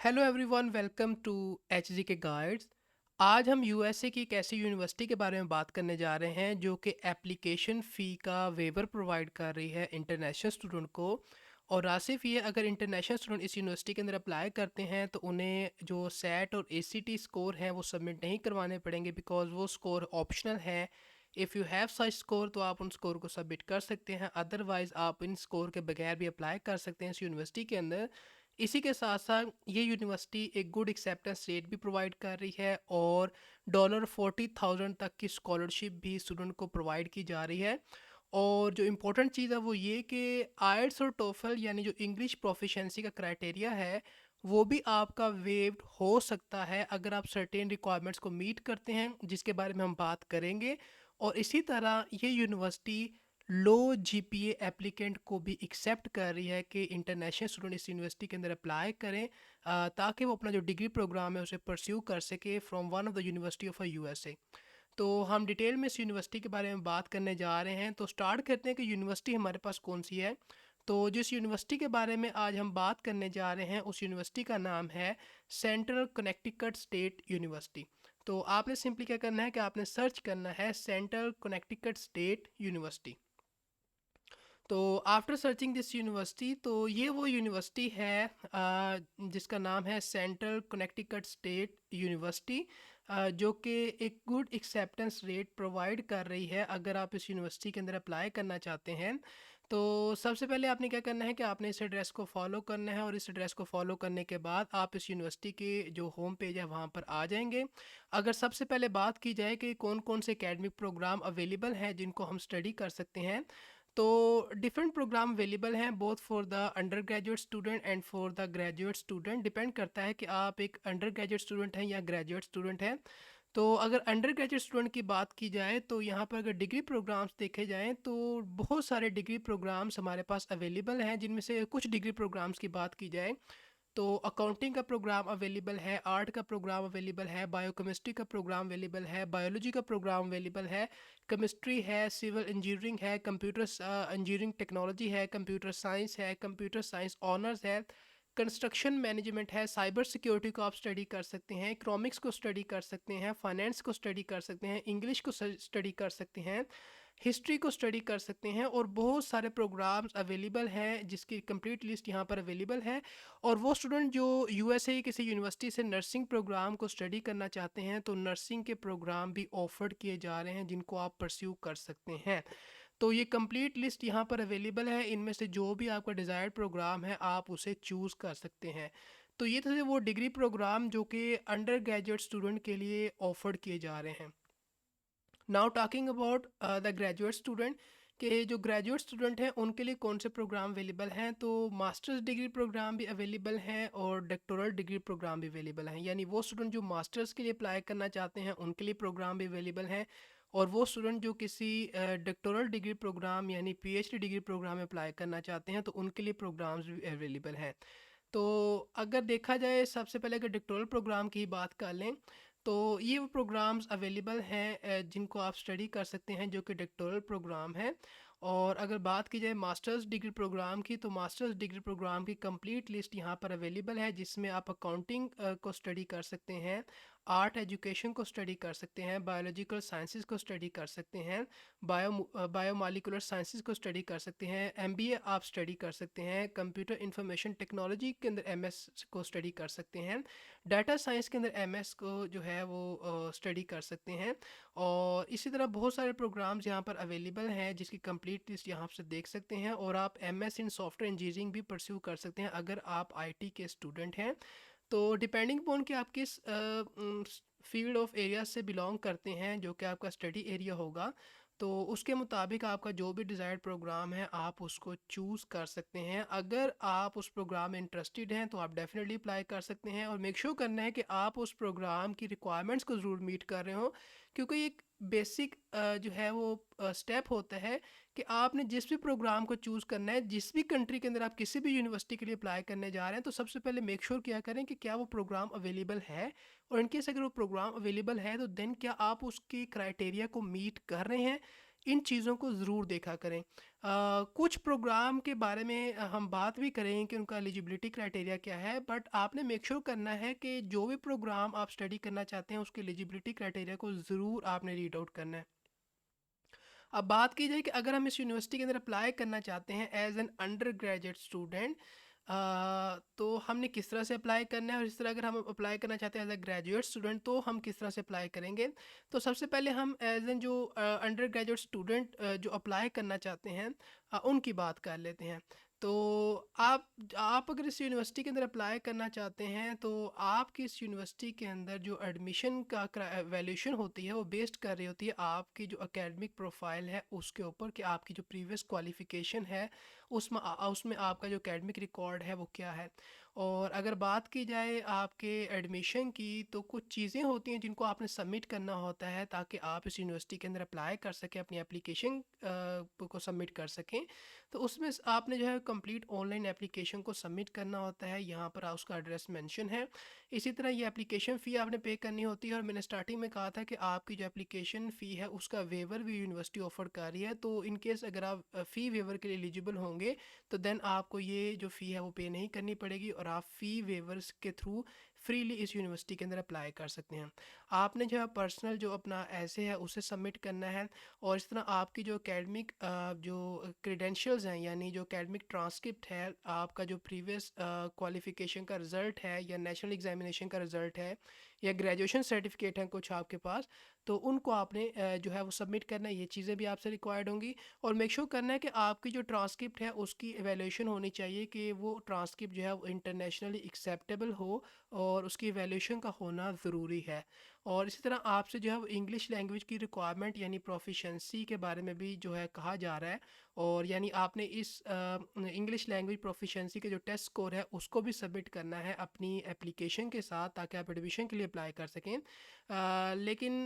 Hello everyone, welcome to H G K guides. आज हम USA की एक ऐसी यूनिवर्सिटी के बारे में बात करने जा रहे हैं जो कि एप्लीकेशन फ़ी का वेवर प्रोवाइड कर रही है इंटरनेशनल स्टूडेंट को। और आसिफ, ये अगर इंटरनेशनल स्टूडेंट इस यूनिवर्सिटी के अंदर अप्लाई करते हैं तो उन्हें जो सेट और एसीटी स्कोर हैं वो सबमिट नहीं करवाने पड़ेंगे, बिकॉज वो स्कोर ऑप्शनल है। If you have such score तो आप उन स्कोर को सबमिट कर सकते हैं, अदरवाइज़ आप इन स्कोर के बगैर भी अप्लाई कर सकते हैं इस यूनिवर्सिटी के अंदर। इसी के साथ साथ ये यूनिवर्सिटी एक गुड एक्सेप्टेंस रेट भी प्रोवाइड कर रही है और $40,000 तक की स्कॉलरशिप भी स्टूडेंट को प्रोवाइड की जा रही है। और जो इम्पोर्टेंट चीज़ है वो ये कि आइल्स और टोफल यानी जो इंग्लिश प्रोफिशेंसी का क्राइटेरिया है वो भी आपका वेव्ड हो सकता है अगर आप सर्टेन रिक्वायरमेंट्स को मीट करते हैं, जिसके बारे में हम बात करेंगे। और इसी तरह ये यूनिवर्सिटी लो जीपीए एप्लीकेंट को भी एक्सेप्ट कर रही है कि इंटरनेशनल स्टूडेंट इस यूनिवर्सिटी के अंदर अप्लाई करें, ताकि वो अपना जो डिग्री प्रोग्राम है उसे परस्यू कर सके from one of the university of USA. तो हम डिटेल में इस यूनिवर्सिटी के बारे में बात करने जा रहे हैं। तो स्टार्ट करते हैं कि यूनिवर्सिटी हमारे पास कौन सी है। तो जिस यूनिवर्सिटी के बारे में आज हम बात करने जा रहे हैं उस यूनिवर्सिटी का नाम है सेंट्रल कनेक्टिकट स्टेट यूनिवर्सिटी। तो आपने सिंपली क्या करना है कि आपने सर्च करना है सेंट्रल कनेक्टिकट स्टेट यूनिवर्सिटी। तो आफ्टर सर्चिंग दिस यूनिवर्सिटी, तो ये वो यूनिवर्सिटी है जिसका नाम है सेंट्रल कनेक्टिकट स्टेट यूनिवर्सिटी, जो कि एक गुड एक्सेप्टेंस रेट प्रोवाइड कर रही है अगर आप इस यूनिवर्सिटी के अंदर अप्लाई करना चाहते हैं। तो सबसे पहले आपने क्या करना है कि आपने इस एड्रेस को फॉलो करना है, और इस एड्रेस को फॉलो करने के बाद आप इस यूनिवर्सिटी के जो होम पेज है वहाँ पर आ जाएंगे। अगर सबसे पहले बात की जाए कि कौन कौन से एकेडमिक प्रोग्राम अवेलेबल हैं जिनको हम स्टडी कर सकते हैं, तो डिफरेंट प्रोग्राम अवेलेबल हैं both for the under graduate student and for the graduate student. Depend करता है कि आप एक अंडर ग्रेजुएट स्टूडेंट हैं या ग्रेजुएट स्टूडेंट हैं। तो अगर अंडर ग्रेजुएट स्टूडेंट की बात की जाए तो यहाँ पर अगर डिग्री प्रोग्राम्स देखे जाएँ तो बहुत सारे डिग्री प्रोग्राम्स हमारे पास अवेलेबल हैं, जिनमें से कुछ डिग्री प्रोग्राम्स की बात की जाए तो अकाउंटिंग का प्रोग्राम अवेलेबल है, आर्ट का प्रोग्राम अवेलेबल है, बायोकेमिस्ट्री का प्रोग्राम अवेलेबल है, बायोलॉजी का प्रोग्राम अवेलेबल है, केमिस्ट्री है, सिविल इंजीनियरिंग है, कंप्यूटर इंजीनियरिंग टेक्नोलॉजी है, कंप्यूटर साइंस है, कंप्यूटर साइंस ऑनर्स है, कंस्ट्रक्शन मैनेजमेंट है, साइबर सिक्योरिटी को आप स्टडी कर सकते हैं, इकोनॉमिक्स को स्टडी कर सकते हैं, फाइनेंस को स्टडी कर सकते हैं, इंग्लिश को स्टडी कर सकते हैं, हिस्ट्री को स्टडी कर सकते हैं, और बहुत सारे प्रोग्राम्स अवेलेबल हैं जिसकी कंप्लीट लिस्ट यहाँ पर अवेलेबल है। और वो स्टूडेंट जो यूएसए किसी यूनिवर्सिटी से नर्सिंग प्रोग्राम को स्टडी करना चाहते हैं तो नर्सिंग के प्रोग्राम भी ऑफर्ड किए जा रहे हैं जिनको आप परस्यू कर सकते हैं। तो ये कंप्लीट लिस्ट यहाँ पर अवेलेबल है, इनमें से जो भी आपका डिज़ायर्ड प्रोग्राम है आप उसे चूज़ कर सकते हैं। तो ये थे वो डिग्री प्रोग्राम जो कि अंडर ग्रेजुएट स्टूडेंट के लिए ऑफर्ड किए जा रहे हैं। Now talking about the graduate student, के जो ग्रेजुएट स्टूडेंट हैं उनके लिए कौन से प्रोग्राम अवेलेबल हैं, तो मास्टर्स डिग्री प्रोग्राम भी अवेलेबल हैं और डॉक्टोरल डिग्री प्रोग्राम भी अवेलेबल हैं। यानी वो स्टूडेंट जो मास्टर्स के लिए अप्लाई करना चाहते हैं उनके लिए प्रोग्राम भी अवेलेबल हैं, और वो स्टूडेंट जो किसी डॉक्टोरल डिग्री प्रोग्राम यानी पीएचडी डिग्री प्रोग्राम में अप्लाई करना चाहते हैं तो उनके लिए प्रोग्राम्स भी अवेलेबल हैं। तो अगर देखा जाए सबसे पहले अगर डॉक्टोरल प्रोग्राम की बात कर लें तो ये वो प्रोग्राम्स अवेलेबल हैं जिनको आप स्टडी कर सकते हैं जो कि डॉक्टोरल प्रोग्राम है। और अगर बात की जाए मास्टर्स डिग्री प्रोग्राम की, तो मास्टर्स डिग्री प्रोग्राम की कंप्लीट लिस्ट यहाँ पर अवेलेबल है, जिसमें आप अकाउंटिंग को स्टडी कर सकते हैं, आर्ट एजुकेशन को स्टडी कर सकते हैं, बायोलॉजिकल साइंसेस को स्टडी कर सकते हैं, बायोमोलिकुलर साइंसेस को स्टडी कर सकते हैं, एमबीए आप स्टडी कर सकते हैं, कंप्यूटर इंफॉर्मेशन टेक्नोलॉजी के अंदर एमएस को स्टडी कर सकते हैं, डाटा साइंस के अंदर एमएस को जो है वो स्टडी कर सकते हैं। और इसी तरह बहुत सारे प्रोग्राम्स यहाँ पर अवेलेबल हैं जिसकी कंप्लीट लिस्ट यहाँ से देख सकते हैं, और आप एमएस इन सॉफ्टवेयर इंजीनियरिंग भी परस्यू कर सकते हैं अगर आप आईटी के स्टूडेंट हैं। तो डिपेंडिंग अपॉन कि आप किस फील्ड ऑफ एरिया से बिलोंग करते हैं जो कि आपका स्टडी एरिया होगा, तो उसके मुताबिक आपका जो भी डिज़ायर्ड प्रोग्राम है आप उसको चूज़ कर सकते हैं। अगर आप उस प्रोग्राम में इंटरेस्टेड हैं तो आप डेफिनेटली अप्लाई कर सकते हैं, और मेक श्योर करना है कि आप उस प्रोग्राम की रिक्वायरमेंट्स को ज़रूर मीट कर रहे हो, क्योंकि ये एक बेसिक जो है वो स्टेप होता है कि आपने जिस भी प्रोग्राम को चूज़ करना है, जिस भी कंट्री के अंदर आप किसी भी यूनिवर्सिटी के लिए अप्लाई करने जा रहे हैं, तो सबसे पहले मेक श्योर किया करें कि क्या वो प्रोग्राम अवेलेबल है, और इनकेस अगर वो प्रोग्राम अवेलेबल है तो देन क्या आप उसकी क्राइटेरिया को मीट कर रहे हैं, इन चीज़ों को ज़रूर देखा करें। कुछ प्रोग्राम के बारे में हम बात भी करें कि उनका एलिजिबिलिटी क्राइटेरिया क्या है, बट आपने मेक श्योर करना है कि जो भी प्रोग्राम आप स्टडी करना चाहते हैं उसके एलिजिबिलिटी क्राइटेरिया को ज़रूर आपने रीड आउट करना है। अब बात की जाए कि अगर हम इस यूनिवर्सिटी के अंदर अप्लाई करना चाहते हैं as an undergraduate student, तो हमने किस तरह से अप्लाई करना है, और इस तरह अगर हम अप्लाई करना चाहते हैं एज अ ग्रेजुएट स्टूडेंट तो हम किस तरह से अप्लाई करेंगे। तो सबसे पहले हम एज एन जो अंडर ग्रेजुएट स्टूडेंट जो अप्लाई करना चाहते हैं उनकी बात कर लेते हैं। तो आप अगर इस यूनिवर्सिटी के अंदर अप्लाई करना चाहते हैं तो आपकी इस यूनिवर्सिटी के अंदर जो एडमिशन का वैल्यूएशन होती है वो बेस्ड कर रही होती है आपकी जो एकेडमिक प्रोफाइल है उसके ऊपर, कि आपकी जो प्रीवियस क्वालिफ़िकेशन है उसमें आपका जो एकेडमिक रिकॉर्ड है वो क्या है। और अगर बात की जाए आपके एडमिशन की, तो कुछ चीज़ें होती हैं जिनको आपने सबमिट करना होता है ताकि आप इस यूनिवर्सिटी के अंदर अप्लाई कर सकें, अपनी एप्लीकेशन को सबमिट कर सकें। तो उसमें आपने जो है कंप्लीट ऑनलाइन एप्लीकेशन को सबमिट करना होता है, यहाँ पर उसका एड्रेस मेंशन है। इसी तरह ये एप्लीकेशन फ़ी आपने पे करनी होती है, और मैंने स्टार्टिंग में कहा था कि आपकी जो एप्लीकेशन फ़ी है उसका वेवर भी यूनिवर्सिटी ऑफर कर रही है। तो इन केस अगर आप फ़ी वेवर के लिए एलिजिबल होंगे तो देन आपको ये जो फ़ी है वो पे नहीं करनी पड़ेगी, और आप फ़ी वेवर्स के थ्रू फ्रीली इस यूनिवर्सिटी के अंदर अप्लाई कर सकते हैं। आपने जो है पर्सनल जो अपना ऐसे है उसे सबमिट करना है, और इस तरह आपकी जो एकेडमिक जो क्रेडेंशियल्स हैं, यानी जो एकेडमिक ट्रांसक्रिप्ट है, आपका जो प्रीवियस क्वालिफ़िकेशन का रिज़ल्ट है या नेशनल एग्जामिनेशन का रिज़ल्ट है या ग्रेजुएशन सर्टिफिकेट हैं कुछ आपके पास, तो उनको आपने जो है वो सबमिट करना है। ये चीज़ें भी आपसे रिक्वायर्ड होंगी, और मेक श्योर करना है कि आपकी जो ट्रांसक्रिप्ट है उसकी एवेल्यूशन होनी चाहिए कि वो ट्रांसक्रिप्ट जो है वो इंटरनेशनली एक्सेप्टेबल हो, और उसकी एवेल्यूशन का होना ज़रूरी है। और इसी तरह आपसे जो है वो इंग्लिश लैंग्वेज की रिक्वायरमेंट यानी प्रोफिशेंसी के बारे में भी जो है कहा जा रहा है, और यानी आपने इस इंग्लिश लैंग्वेज प्रोफिशेंसी के जो टेस्ट स्कोर है उसको भी सबमिट करना है अपनी एप्लीकेशन के साथ, ताकि आप एडमिशन के लिए अप्लाई कर सकें। लेकिन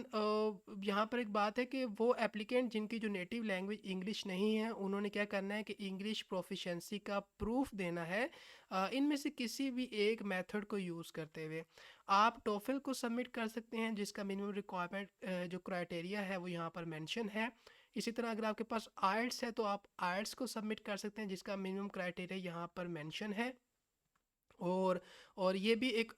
यहाँ पर एक बात है कि वो एप्लीकेंट जिनकी जो नेटिव लैंग्वेज इंग्लिश नहीं है, उन्होंने क्या करना है कि इंग्लिश प्रोफिशेंसी का प्रूफ देना है इनमें से किसी भी एक मेथड को यूज़ करते हुए। आप टोफल को सबमिट कर सकते हैं जिसका मिनिमम रिक्वायरमेंट जो क्राइटेरिया है वो यहाँ पर मेंशन है। इसी तरह अगर आपके पास आइल्स है तो आप आइल्स को सबमिट कर सकते हैं जिसका मिनिमम क्राइटेरिया यहाँ पर मेंशन है। और ये भी एक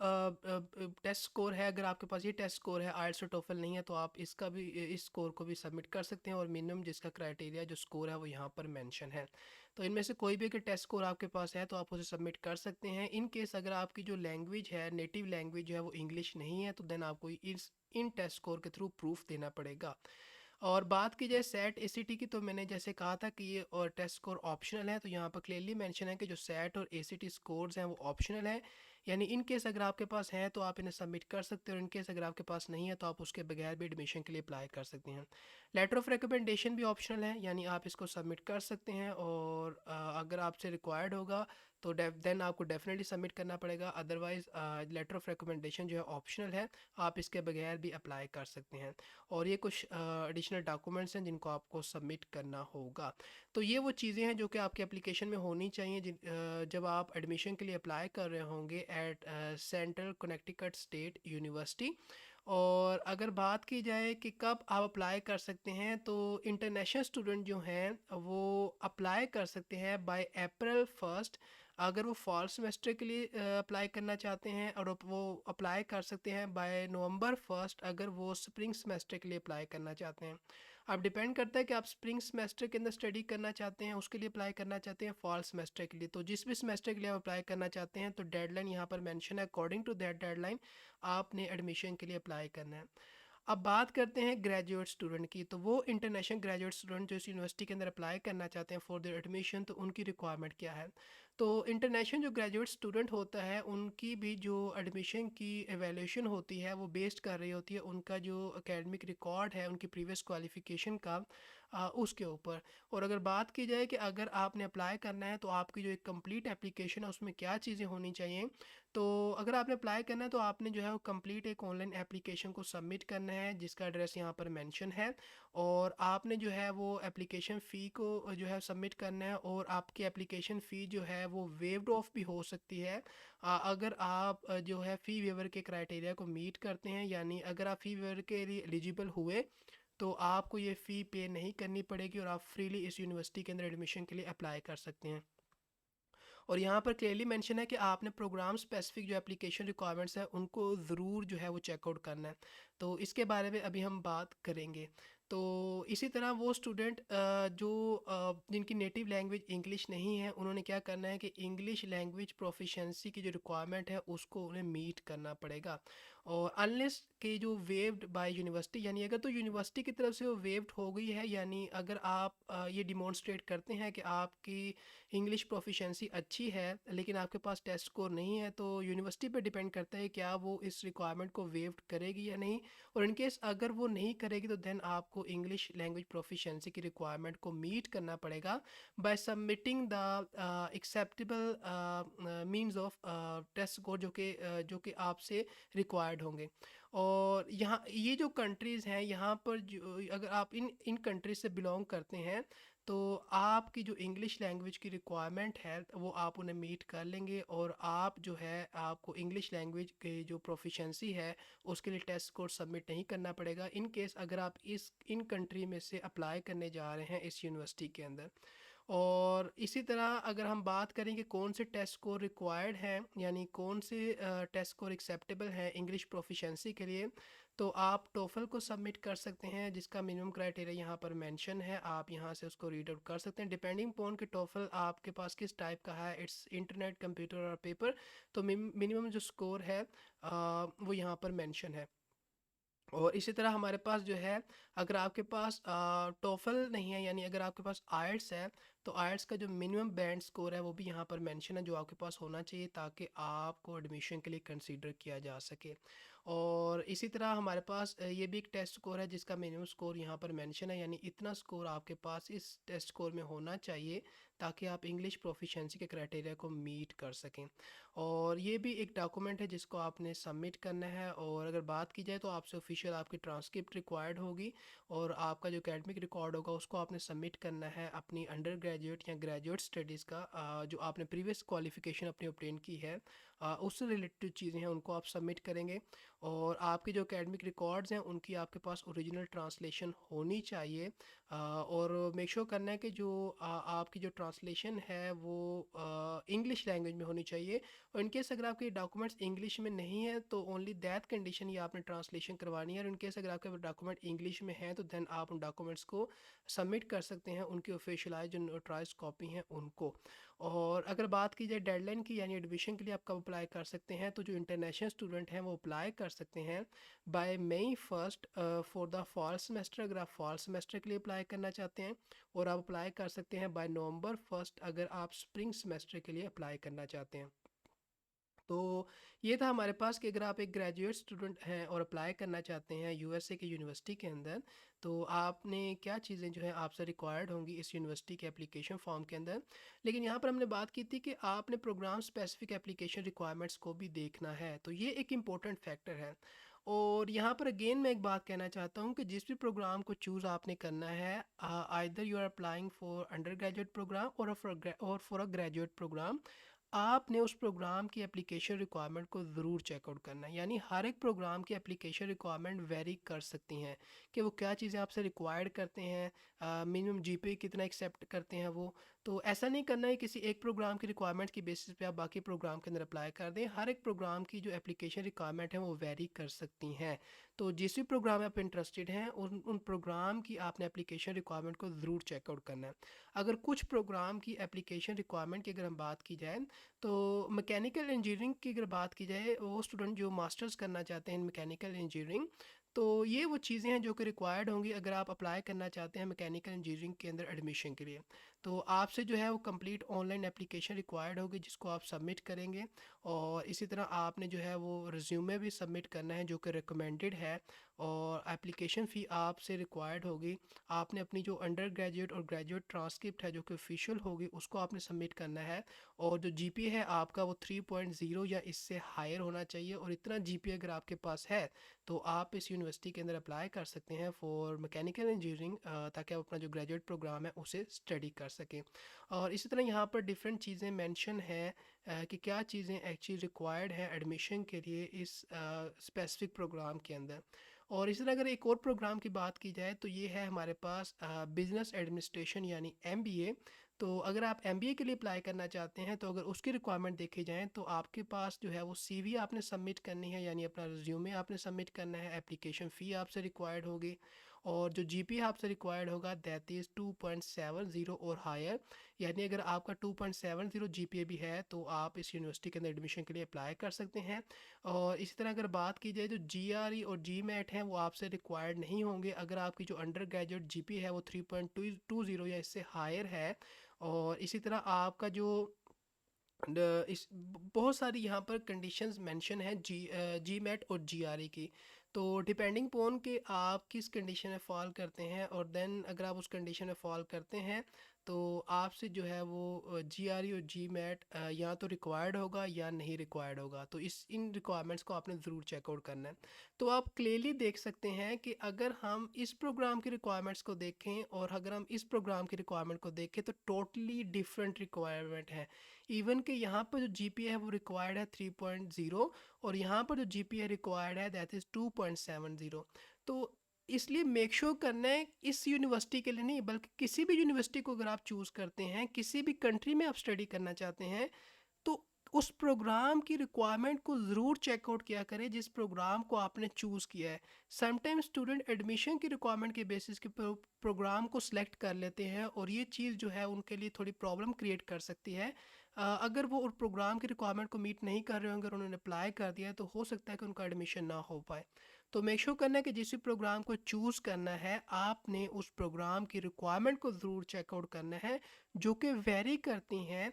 टेस्ट स्कोर है, अगर आपके पास ये टेस्ट स्कोर है आइल्स और टोफल नहीं है तो आप इसका भी इस स्कोर को भी सबमिट कर सकते हैं, और मिनिमम जिसका क्राइटेरिया जो स्कोर है वो यहाँ पर मेंशन है। तो इनमें से कोई भी अगर टेस्ट स्कोर आपके पास है तो आप उसे सबमिट कर सकते हैं। इन केस अगर आपकी जो लैंग्वेज है, नेटिव लैंग्वेज जो है वो इंग्लिश नहीं है, तो देन आपको इस इन टेस्ट स्कोर के थ्रू प्रूफ देना पड़ेगा। और बात की जाए सेट एसीटी की, तो मैंने जैसे कहा था कि ये और टेस्ट स्कोर ऑप्शनल है, तो यहाँ पर क्लियरली मेंशन है कि जो सेट और एसीटी स्कोर्स हैं वो ऑप्शनल है। यानी इन केस अगर आपके पास है तो आप इन्हें सबमिट कर सकते हैं, और इन केस अगर आपके पास नहीं है तो आप उसके बगैर भी एडमिशन के लिए अप्लाई कर सकते हैं। लेटर ऑफ रिकमेंडेशन भी ऑप्शनल है, यानी आप इसको सबमिट कर सकते हैं, और अगर आपसे रिक्वायर्ड होगा तो देन आपको डेफिनेटली सबमिट करना पड़ेगा। अदरवाइज़ लेटर ऑफ रिकमेंडेशन जो है ऑप्शनल है, आप इसके बगैर भी अप्लाई कर सकते हैं। और ये कुछ एडिशनल डॉक्यूमेंट्स हैं जिनको आपको सबमिट करना होगा। तो ये वो चीज़ें हैं जो कि आपके एप्लीकेशन में होनी चाहिए जब आप एडमिशन के लिए अप्लाई कर रहे होंगे at Central Connecticut State University. और अगर बात की जाए कि कब आप अप्लाई कर सकते हैं, तो इंटरनेशनल स्टूडेंट जो हैं वो अप्लाई कर सकते हैं बाय अप्रैल 1 अगर वो फॉल सेमेस्टर के लिए अप्लाई करना चाहते हैं, और वो अप्लाई कर सकते हैं बाय नवंबर 1 अगर वो स्प्रिंग सेमेस्टर के लिए अप्लाई करना चाहते हैं। अब डिपेंड करता है कि आप स्प्रिंग सेमेस्टर के अंदर स्टडी करना चाहते हैं, उसके लिए अप्लाई करना चाहते हैं फॉल सेमेस्टर के लिए। तो जिस भी सेमेस्टर के लिए आप अप्लाई करना चाहते हैं तो डेडलाइन यहाँ पर मेंशन है, अकॉर्डिंग टू दैट डेडलाइन आपने एडमिशन के लिए अप्लाई करना है। अब बात करते हैं ग्रेजुएट स्टूडेंट की, तो वो इंटरनेशनल ग्रेजुएट स्टूडेंट जो इस यूनिवर्सिटी के अंदर अप्लाई करना चाहते हैं फॉर देयर एडमिशन, तो उनकी रिक्वायरमेंट क्या है। तो इंटरनेशनल जो ग्रेजुएट स्टूडेंट होता है उनकी भी जो एडमिशन की एवेल्यूशन होती है वो बेस्ड कर रही होती है उनका जो एकेडमिक रिकॉर्ड है, उनकी प्रीवियस क्वालिफ़िकेशन का उसके ऊपर। और अगर बात की जाए कि अगर आपने अप्लाई करना है तो आपकी जो एक कंप्लीट एप्लीकेशन है उसमें क्या चीज़ें होनी चाहिए, तो अगर आपने अप्लाई करना है तो आपने जो है वो कंप्लीट एक ऑनलाइन एप्लीकेशन को सबमिट करना है जिसका एड्रेस यहाँ पर मेंशन है, और आपने जो है वो एप्लीकेशन फ़ी को जो है सबमिट करना है, और आपकी एप्लीकेशन फ़ी जो है वो वेव्ड ऑफ भी हो सकती है अगर आप जो है फ़ी वेवर के क्राइटेरिया को मीट करते हैं, यानी अगर आप फ़ी वेवर के लिए एलिजिबल हुए तो आपको ये फ़ी पे नहीं करनी पड़ेगी और आप फ्रीली इस यूनिवर्सिटी के अंदर एडमिशन के लिए अप्लाई कर सकते हैं। और यहाँ पर क्लियरली मेंशन है कि आपने प्रोग्राम स्पेसिफिक जो एप्लीकेशन रिक्वायरमेंट्स है उनको ज़रूर जो है वो चेकआउट करना है। तो इसके बारे में अभी हम बात करेंगे। तो इसी तरह वो स्टूडेंट जो जिनकी नेटिव लैंग्वेज इंग्लिश नहीं है, उन्होंने क्या करना है कि इंग्लिश लैंग्वेज प्रोफिशिएंसी की जो रिक्वायरमेंट है उसको उन्हें मीट करना पड़ेगा। और अनलेस के जो वेव्ड बाय यूनिवर्सिटी, यानी अगर तो यूनिवर्सिटी की तरफ से वो वेव्ड हो गई है, यानी अगर आप ये डिमॉन्स्ट्रेट करते हैं कि आपकी इंग्लिश प्रोफिशिएंसी अच्छी है लेकिन आपके पास टेस्ट स्कोर नहीं है, तो यूनिवर्सिटी पे डिपेंड करता है क्या वो इस रिक्वायरमेंट को वेव्ड करेगी या नहीं। और इन केस अगर वो नहीं करेगी तो देन आपको इंग्लिश लैंग्वेज प्रोफिशिएंसी की रिक्वायरमेंट को मीट करना पड़ेगा by submitting the acceptable means of test score जो कि आपसे रिक्वायर्ड होंगे। और यहाँ ये जो कंट्रीज़ हैं, यहाँ पर जो अगर आप इन इन कंट्रीज से बिलोंग करते हैं तो आपकी जो इंग्लिश लैंग्वेज की रिक्वायरमेंट है वो आप उन्हें मीट कर लेंगे और आप जो है आपको इंग्लिश लैंग्वेज के जो प्रोफिशिएंसी है उसके लिए टेस्ट स्कोर सबमिट नहीं करना पड़ेगा इन केस अगर आप इन कंट्री में से अप्लाई करने जा रहे हैं इस यूनिवर्सिटी के अंदर। और इसी तरह अगर हम बात करें कि कौन से टेस्ट स्कोर रिक्वायर्ड हैं, यानी कौन से टेस्ट स्कोर एक्सेप्टेबल हैं इंग्लिश प्रोफिशिएंसी के लिए, तो आप टोफल को सबमिट कर सकते हैं जिसका मिनिमम क्राइटेरिया यहाँ पर मेंशन है। आप यहाँ से उसको रीड आउट कर सकते हैं डिपेंडिंग पोन कि टोफल आपके पास किस टाइप का है, इट्स इंटरनेट, कंप्यूटर और पेपर। तो मिनिमम जो स्कोर है वो यहाँ पर मेंशन है। और इसी तरह हमारे पास जो है, अगर आपके पास टोफल नहीं है, यानी अगर आपके पास आयल्स है, तो आयल्स का जो मिनिमम बैंड स्कोर है वो भी यहाँ पर मेंशन है जो आपके पास होना चाहिए ताकि आपको एडमिशन के लिए कंसीडर किया जा सके। और इसी तरह हमारे पास ये भी एक टेस्ट स्कोर है जिसका मिनिमम स्कोर यहाँ पर मेंशन है, यानी इतना स्कोर आपके पास इस टेस्ट स्कोर में होना चाहिए ताकि आप इंग्लिश प्रोफिशिएंसी के क्राइटेरिया को मीट कर सकें। और ये भी एक डॉक्यूमेंट है जिसको आपने सबमिट करना है। और अगर बात की जाए तो आपसे ऑफिशियल आपकी ट्रांसक्रिप्ट रिक्वायर्ड होगी और आपका जो एकेडमिक रिकॉर्ड होगा उसको आपने सबमिट करना है अपनी अंडर ग्रेजुएट या ग्रेजुएट स्टडीज़ का जो आपने प्रीवियस क्वालिफिकेशन अपनी ऑब्टेन की है उससे रिलेटेड चीज़ें हैं उनको आप सबमिट करेंगे। और आपके जो एकेडमिक रिकॉर्ड्स हैं उनकी आपके पास ओरिजिनल ट्रांसलेशन होनी चाहिए। और मेक श्योर करना है कि जो आपकी जो ट्रांसलेशन है वो इंग्लिश लैंग्वेज में होनी चाहिए। और इनकेस अगर आपके डॉक्यूमेंट्स इंग्लिश में नहीं है तो ओनली दैट कंडीशन ये आपने ट्रांसलेशन करवानी है। और इनकेस अगर आपके डॉक्यूमेंट इंग्लिश में हैं तो देन आप उन डॉक्यूमेंट्स को सबमिट कर सकते हैं, उनकी ऑफिशियलाइज जो नोटराइज कॉपी हैं उनको। और अगर बात की जाए डेडलाइन की, यानी एडमिशन के लिए आप कब अप्लाई कर सकते हैं, तो जो इंटरनेशनल स्टूडेंट हैं वो अप्लाई कर सकते हैं by May 1 for the fall semester अगर आप फॉल सेमेस्टर के लिए अप्लाई करना चाहते हैं। और आप अप्लाई कर सकते हैं बाय नवंबर 1 अगर आप स्प्रिंग सेमेस्टर के लिए अप्लाई करना चाहते हैं। तो ये था हमारे पास कि अगर आप एक ग्रेजुएट स्टूडेंट हैं और अप्लाई करना चाहते हैं यूएसए की यूनिवर्सिटी के अंदर, तो आपने क्या चीज़ें जो है आपसे रिक्वायर्ड होंगी इस यूनिवर्सिटी के एप्लीकेशन फॉर्म के अंदर। लेकिन यहाँ पर हमने बात की थी कि आपने प्रोग्राम स्पेसिफिक एप्लीकेशन रिक्वायरमेंट्स को भी देखना है, तो ये एक इम्पोर्टेंट फैक्टर है। और यहाँ पर अगेन मैं एक बात कहना चाहता हूँ कि जिस भी प्रोग्राम को चूज़ आपने करना है, either you are applying for undergraduate programme और फॉर अ ग्रेजुएट प्रोग्राम, आपने उस प्रोग्राम की एप्लीकेशन रिक्वायरमेंट को ज़रूर चेकआउट करना है। यानी हर एक प्रोग्राम की एप्लीकेशन रिक्वायरमेंट वेरी कर सकती हैं कि वो क्या चीज़ें आपसे रिक्वायर्ड करते हैं, मिनिमम जीपीए कितना एक्सेप्ट करते हैं वो। तो ऐसा नहीं करना है किसी एक प्रोग्राम की रिक्वायरमेंट की बेसिस पे आप बाकी प्रोग्राम के अंदर अप्लाई कर दें। हर एक प्रोग्राम की जो एप्लीकेशन रिक्वायरमेंट है वो वेरी कर सकती हैं। तो जिस भी प्रोग्राम में आप इंटरेस्टेड हैं उन उन प्रोग्राम की आपने एप्लीकेशन रिक्वायरमेंट को ज़रूर चेकआउट करना है। अगर कुछ प्रोग्राम की एप्लीकेशन रिक्वायरमेंट की अगर हम बात की जाए, तो मैकेनिकल इंजीनियरिंग की अगर बात की जाए, वो स्टूडेंट जो मास्टर्स करना चाहते हैं इन मैकेनिकल इंजीनियरिंग, तो ये वो चीज़ें हैं जो कि रिक्वायर्ड होंगी अगर आप अप्लाई करना चाहते हैं मैकेनिकल इंजीनियरिंग के अंदर एडमिशन के लिए। तो आपसे जो है वो कंप्लीट ऑनलाइन एप्लीकेशन रिक्वायर्ड होगी जिसको आप सबमिट करेंगे। और इसी तरह आपने जो है वो रिज्यूमे भी सबमिट करना है जो कि रिकमेंडेड है। और एप्लीकेशन फ़ी आपसे रिक्वायर्ड होगी। आपने अपनी जो अंडर ग्रेजुएट और ग्रेजुएट ट्रांसक्रिप्ट है जो कि ऑफिशियल होगी उसको आपने सबमिट करना है। और जो जीपीए है आपका वो 3.0 या इससे हायर होना चाहिए। और इतना जीपीए अगर आपके पास है तो आप इस यूनिवर्सिटी के अंदर अप्लाई कर सकते हैं फॉर मैकेनिकल इंजीनियरिंग, ताकि आप अपना जो ग्रेजुएट प्रोग्राम है उसे स्टडी कर सकें। और इसी तरह यहाँ पर डिफरेंट चीज़ें मेंशन है कि क्या चीज़ें एक्चुअली रिक्वायर्ड हैं एडमिशन के लिए इस स्पेसिफिक प्रोग्राम के अंदर। और इसी तरह अगर एक और प्रोग्राम की बात की जाए तो ये है हमारे पास बिजनेस एडमिनिस्ट्रेशन यानी एमबीए। तो अगर आप एमबीए के लिए अप्लाई करना चाहते हैं तो अगर उसकी रिक्वायरमेंट देखी जाए तो आपके पास जो है वो सीवी आपने सबमिट करनी है, यानी अपना रिज्यूमे आपने सबमिट करना है, एप्लीकेशन फ़ी आपसे रिक्वायर्ड होगी, और जो जीपीए आपसे रिक्वायर्ड होगा दैट इज़ 2.70 और हायर। यानी अगर आपका 2.70 जीपीए भी है तो आप इस यूनिवर्सिटी के अंदर एडमिशन के लिए अप्लाई कर सकते हैं। और इसी तरह अगर बात की जाए तो जीआरई और जीमैट हैं वो आपसे रिक्वायर्ड नहीं होंगे अगर आपकी जो अंडर ग्रेजुएट जीपीए है वो 3.20 या इससे हायर है। और इसी तरह आपका जो बहुत सारी यहाँ पर कंडीशंस मेंशन है जी मैट और जी आर ई की। तो डिपेंडिंग पोन के आप किस कंडीशन में फॉल करते हैं, और देन अगर आप उस कंडीशन में फॉल करते हैं तो आपसे जो है वो जी आर ई और जी मैट या तो रिक्वायर्ड होगा या नहीं रिक्वायर्ड होगा। तो इन रिक्वायरमेंट्स को आपने ज़रूर चेकआउट करना है। तो आप क्लियरली देख सकते हैं कि अगर हम इस प्रोग्राम की रिक्वायरमेंट्स को देखें और अगर हम इस प्रोग्राम की रिक्वायरमेंट को देखें तो टोटली डिफरेंट रिक्वायरमेंट है। इवन कि यहाँ पर जो जीपीए है वो रिक्वायर्ड है 3.0 और यहाँ पर जो जीपीए रिक्वायर्ड है दैट इज़ 2.70। तो इसलिए मेक श्योर करना है इस यूनिवर्सिटी के लिए नहीं बल्कि किसी भी यूनिवर्सिटी को अगर आप चूज़ करते हैं, किसी भी कंट्री में आप स्टडी करना चाहते हैं, तो उस प्रोग्राम की रिक्वायरमेंट को ज़रूर चेकआउट किया करें जिस प्रोग्राम को आपने चूज़ किया है। समटाइम स्टूडेंट एडमिशन की रिक्वायरमेंट के बेसिस के प्रोग्राम को सिलेक्ट कर लेते हैं और ये चीज़ जो है उनके लिए थोड़ी प्रॉब्लम क्रिएट कर सकती है। अगर वो उस प्रोग्राम की रिक्वायरमेंट को मीट नहीं कर रहे होंगे और उन्होंने अप्लाई कर दिया है तो हो सकता है कि उनका एडमिशन ना हो पाए। तो मेक श्योर करना है कि जिस भी प्रोग्राम को चूज़ करना है आपने उस प्रोग्राम की रिक्वायरमेंट को ज़रूर चेकआउट करना है, जो कि वेरी करती हैं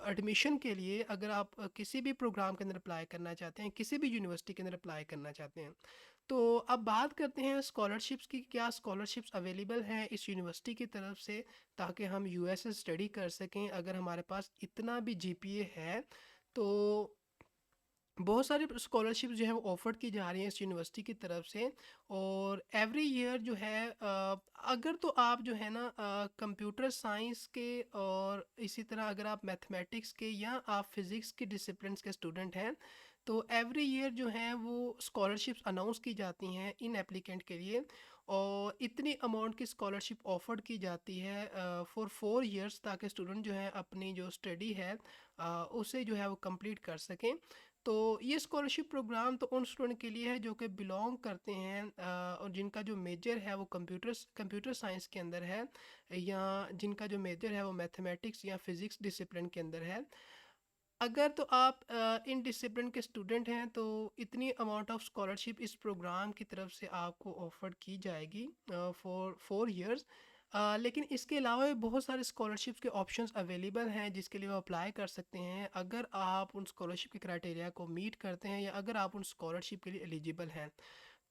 एडमिशन के लिए। अगर आप किसी भी प्रोग्राम के अंदर अप्लाई करना चाहते हैं, किसी भी यूनिवर्सिटी के अंदर अप्लाई करना चाहते हैं। तो अब बात करते हैं स्कॉलरशिप्स की। क्या स्कॉलरशिप्स अवेलेबल हैं इस यूनिवर्सिटी की तरफ से ताकि हम यूएस से स्टडी कर सकें अगर हमारे पास इतना भी जीपीए है। तो बहुत सारी स्कॉलरशिप जो है वो ऑफर की जा रही हैं इस यूनिवर्सिटी की तरफ से। और एवरी ईयर जो है अगर तो आप जो है ना कंप्यूटर साइंस के और इसी तरह अगर आप मैथमेटिक्स के या आप फिज़िक्स के डिसिप्लिन के स्टूडेंट हैं तो एवरी ईयर जो है वो स्कॉलरशिप्स अनाउंस की जाती हैं इन एप्लीकेंट के लिए। और इतनी अमाउंट की स्कॉलरशिप ऑफर की जाती है फॉर 4 ईयर्स ताकि स्टूडेंट जो है अपनी जो स्टडी है उसे जो है वो कंप्लीट कर सकें। तो ये स्कॉलरशिप प्रोग्राम तो उन स्टूडेंट के लिए है जो कि बिलोंग करते हैं और जिनका जो मेजर है वो कंप्यूटर साइंस के अंदर है, या जिनका जो मेजर है वो मैथमेटिक्स या फिज़िक्स डिसिप्लिन के अंदर है। अगर तो आप इन डिसिप्लिन के स्टूडेंट हैं तो इतनी अमाउंट ऑफ स्कॉलरशिप इस प्रोग्राम की तरफ से आपको ऑफर की जाएगी फॉर 4 ईयर्स। लेकिन इसके अलावा भी बहुत सारे स्कॉलरशिप के ऑप्शंस अवेलेबल हैं जिसके लिए वो अप्लाई कर सकते हैं अगर आप उन स्कॉलरशिप के क्राइटेरिया को मीट करते हैं या अगर आप उन स्कॉलरशिप के लिए एलिजिबल हैं।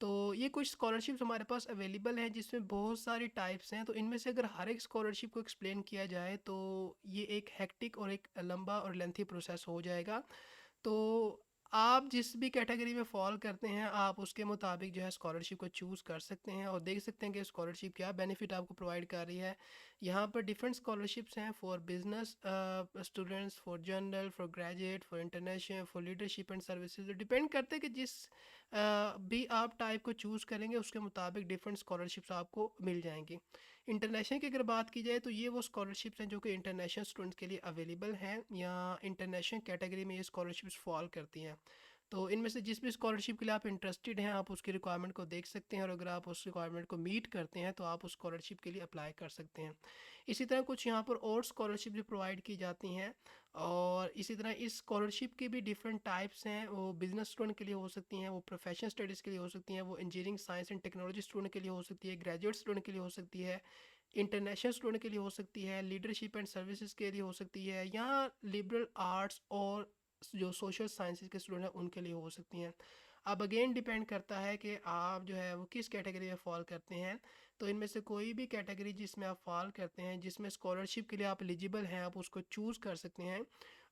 तो ये कुछ स्कॉलरशिप्स हमारे पास अवेलेबल हैं जिसमें बहुत सारी टाइप्स हैं। तो इनमें से अगर हर एक स्कॉलरशिप को एक्सप्लेन किया जाए तो ये एक हेक्टिक और एक लंबा और लेंथी प्रोसेस हो जाएगा। तो आप जिस भी कैटेगरी में फॉल करते हैं आप उसके मुताबिक जो है स्कॉलरशिप को चूज़ कर सकते हैं और देख सकते हैं कि स्कॉलरशिप क्या बेनिफिट आपको प्रोवाइड कर रही है। यहाँ पर डिफरेंट स्कॉलरशिप्स हैं for business students, for general, for graduate, for international, for leadership and services. Depend करते हैं कि जिस भी आप टाइप को चूज़ करेंगे उसके मुताबिक डिफरेंट स्कॉलरशिप्स आपको मिल जाएंगी। इंटरनेशनल की अगर बात की जाए तो ये वो स्कॉलरशिप्स हैं जो कि इंटरनेशनल स्टूडेंट्स के लिए अवेलेबल हैं या इंटरनेशनल कैटेगरी में ये स्कॉलरशिप्स फॉल करती हैं। तो इनमें से जिस भी स्कॉलरशिप के लिए आप इंटरेस्टेड हैं आप उसकी रिक्वायरमेंट को देख सकते हैं और अगर आप उस रिक्वायरमेंट को मीट करते हैं तो आप उस स्कॉलरशिप के लिए अप्लाई कर सकते हैं। इसी तरह कुछ यहाँ पर और स्कॉलरशिप भी प्रोवाइड की जाती हैं। और इसी तरह इस स्कॉलरशिप के भी डिफरेंट टाइप्स हैं। वो बिजनेस स्टूडेंट के लिए हो सकती हैं, वो प्रोफेशनल स्टडीज़ के लिए हो सकती हैं, वो engineering science and technology student के लिए हो सकती है, ग्रेजुएट स्टूडेंट के लिए हो सकती है, इंटरनेशनल स्टूडेंट के लिए हो सकती है, लीडरशिप एंड सर्विसेज के लिए हो सकती है, या लिबरल आर्ट्स और जो सोशल साइंसेज के स्टूडेंट हैं उनके लिए हो सकती हैं। अब अगेन डिपेंड करता है कि आप जो है वो किस कैटेगरी में फॉल करते हैं। तो इनमें से कोई भी कैटेगरी जिसमें आप फॉल करते हैं जिसमें स्कॉलरशिप के लिए आप एलिजिबल हैं आप उसको चूज़ कर सकते हैं।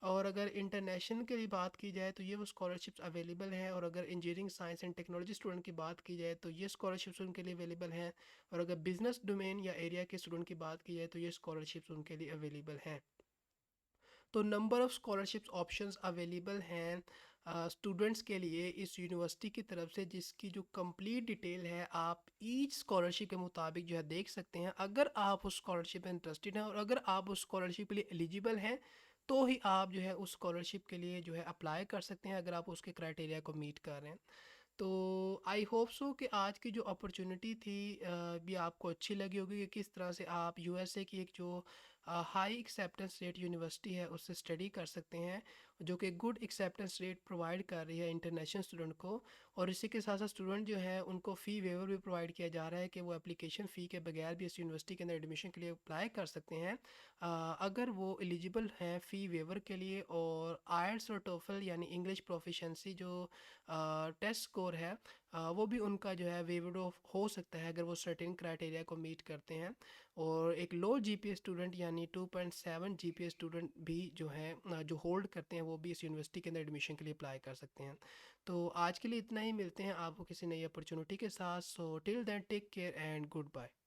और अगर इंटरनेशनल की बात की जाए तो ये वो स्कॉलरशिप्स अवेलेबल हैं। और अगर engineering science and technology student की बात की जाए तो ये स्कॉलरशिप्स उनके लिए अवेलेबल हैं। और अगर बिजनेस डोमेन या एरिया के स्टूडेंट की बात की जाए तो ये स्कॉलरशिप्स उनके लिए अवेलेबल हैं। तो number of scholarships options available हैं। स्टूडेंट्स के लिए इस यूनिवर्सिटी की तरफ से जिसकी जो कंप्लीट डिटेल है आप ईच स्कॉलरशिप के मुताबिक जो है देख सकते हैं। अगर आप उस स्कॉलरशिप में इंटरेस्टेड हैं और अगर आप उस स्कॉलरशिप के लिए एलिजिबल हैं तो ही आप जो है उस स्कॉलरशिप के लिए जो है अप्लाई कर सकते हैं, अगर आप उसके क्राइटेरिया को मीट कर रहे हैं। तो आई होप सो कि आज की जो अपॉर्चुनिटी थी भी आपको अच्छी लगी होगी कि किस तरह से आप यूएसए की एक जो हाई एक्सेप्टेंस रेट यूनिवर्सिटी है उससे स्टडी कर सकते हैं, जो कि गुड एक्सेप्टेंस रेट प्रोवाइड कर रही है इंटरनेशनल स्टूडेंट को। और इसी के साथ साथ स्टूडेंट जो है उनको फ़ी वेवर भी प्रोवाइड किया जा रहा है कि वो एप्लीकेशन फ़ी के बगैर भी इस यूनिवर्सिटी के अंदर एडमिशन के लिए अप्लाई कर सकते हैं, अगर वो एलिजिबल हैं फ़ी वेवर के लिए। और आयल्स और टोफल यानी इंग्लिश प्रोफिशेंसी जो टेस्ट स्कोर है वो भी उनका जो है वेवर्ड ऑफ हो सकता है अगर वो सर्टेन क्राइटेरिया को मीट करते हैं। और एक लो जीपीए स्टूडेंट यानी 2.7 जीपीए स्टूडेंट भी जो है जो होल्ड करते हैं वो भी इस यूनिवर्सिटी के अंदर एडमिशन के लिए अप्लाई कर सकते हैं। तो आज के लिए इतना ही, मिलते हैं आपको किसी नई अपॉर्चुनिटी के साथ। So till then take care and good bye.